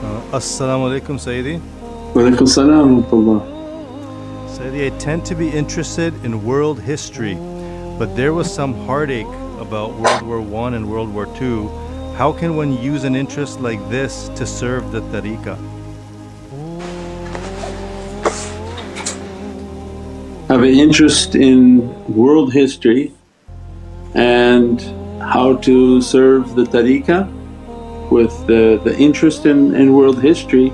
Assalamu alaikum, Sayyidi. Walaikum salam wa rahmatullah. Sayyidi, I tend to be interested in world history, but there was some heartache about World War I and World War II. How can one use an interest like this to serve the Tariqa? Have an interest in world history and how to serve the Tariqa. With the interest in world history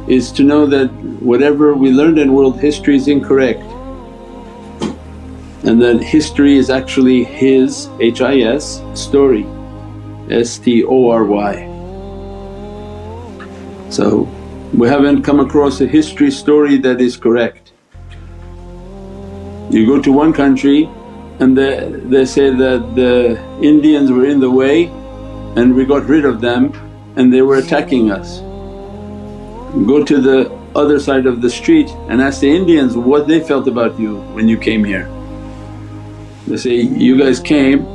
is to know that whatever we learned in world history is incorrect, and that history is actually his HIS story, STORY. So we haven't come across a history story that is correct. You go to one country and they say that the Indians were in the way and we got rid of them and they were attacking us. Go to the other side of the street and ask the Indians what they felt about you when you came here. They say, you guys came,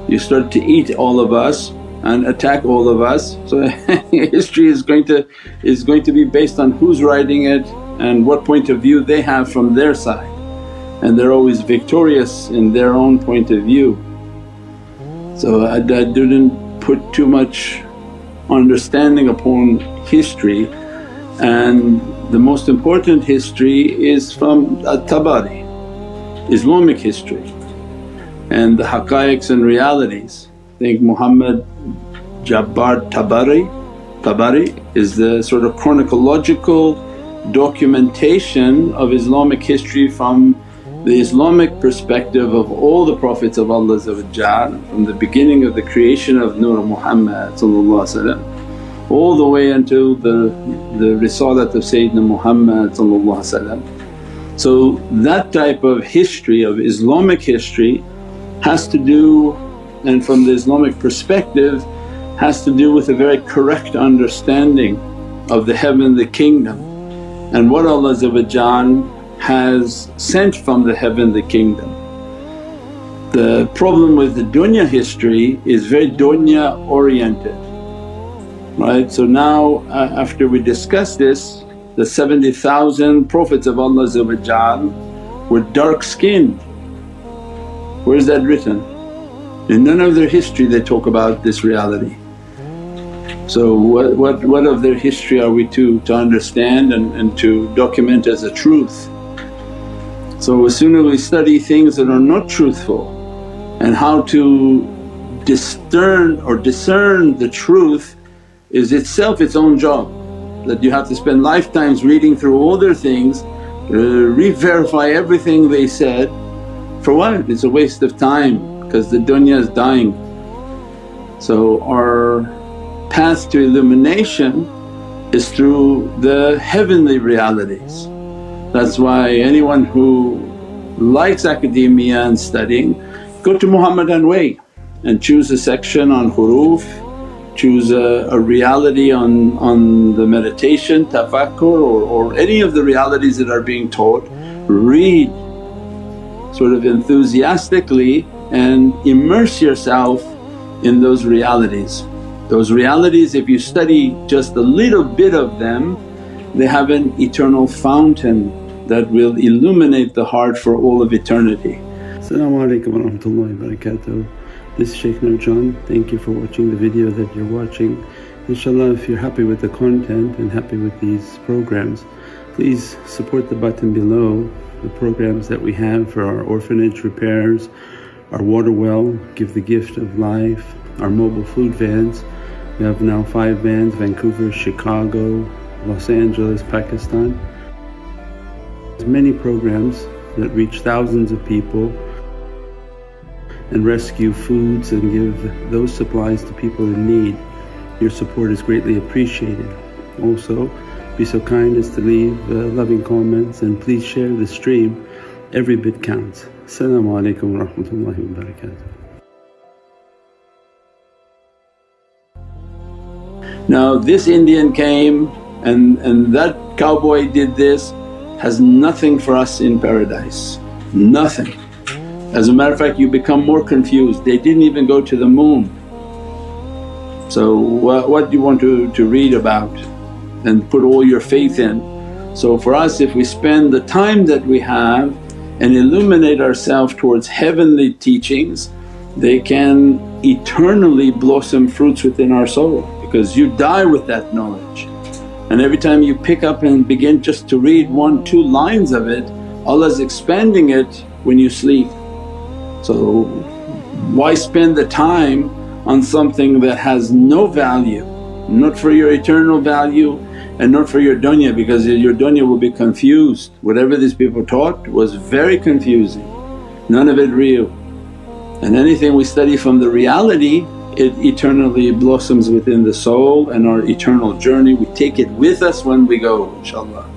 you started to eat all of us and attack all of us. So history is going to be based on who's writing it and what point of view they have from their side, and they're always victorious in their own point of view. So I didn't put too much understanding upon history, and the most important history is from Tabari, Islamic history and the haqqaiqs and realities. I think Muhammad Jabbar Tabari is the sort of chronological documentation of Islamic history from the Islamic perspective of all the Prophets of Allah, from the beginning of the creation of Nur Muhammad all the way until the Risalat of Sayyidina Muhammad. So that type of history of Islamic history has to do, and from the Islamic perspective has to do with a very correct understanding of the heavenly kingdom and what Allah has sent from the heavenly kingdom. The problem with the dunya history is very dunya oriented, right? So now after we discuss this, the 70,000 Prophets of Allah were dark skinned. Where's that written? In none of their history they talk about this reality. So what of their history are we to understand and to document as a truth? So as soon as we study things that are not truthful and how to discern the truth is itself its own job, that you have to spend lifetimes reading through all their things, re-verify everything they said. For what? It's a waste of time because the dunya is dying. So our path to illumination is through the heavenly realities. That's why anyone who likes academia and studying, go to Muhammadan way and choose a section on huruf, choose a reality on the meditation, tafakkur or any of the realities that are being taught. Read sort of enthusiastically and immerse yourself in those realities. Those realities, if you study just a little bit of them, they have an eternal fountain that will illuminate the heart for all of eternity. As-salamu alaykum wa rahmatullahi wa barakatuh. This is Shaykh Nurjan. Thank you for watching the video that you're watching. Inshallah, if you're happy with the content and happy with these programs, please support the button below, the programs that we have for our orphanage repairs, our water well, Give the Gift of Life, our mobile food vans. We have now 5 vans: Vancouver, Chicago, Los Angeles, Pakistan. There's many programs that reach thousands of people and rescue foods and give those supplies to people in need. Your support is greatly appreciated. Also, be so kind as to leave loving comments and please share the stream. Every bit counts. As-salamu alaykum wa rahmatullahi wa barakatuh. Now this Indian came and that cowboy did this, has nothing for us in paradise, nothing. As a matter of fact, you become more confused, they didn't even go to the moon. So what do you want to read about? and put all your faith in. So for us, if we spend the time that we have and illuminate ourselves towards heavenly teachings, they can eternally blossom fruits within our soul, because you die with that knowledge. And every time you pick up and begin just to read 1-2 lines of it, Allah's expanding it when you sleep. So why spend the time on something that has no value, not for your eternal value and not for your dunya, because your dunya will be confused. Whatever these people taught was very confusing, none of it real. And anything we study from the reality, it eternally blossoms within the soul, and our eternal journey we take it with us when we go, inshaAllah.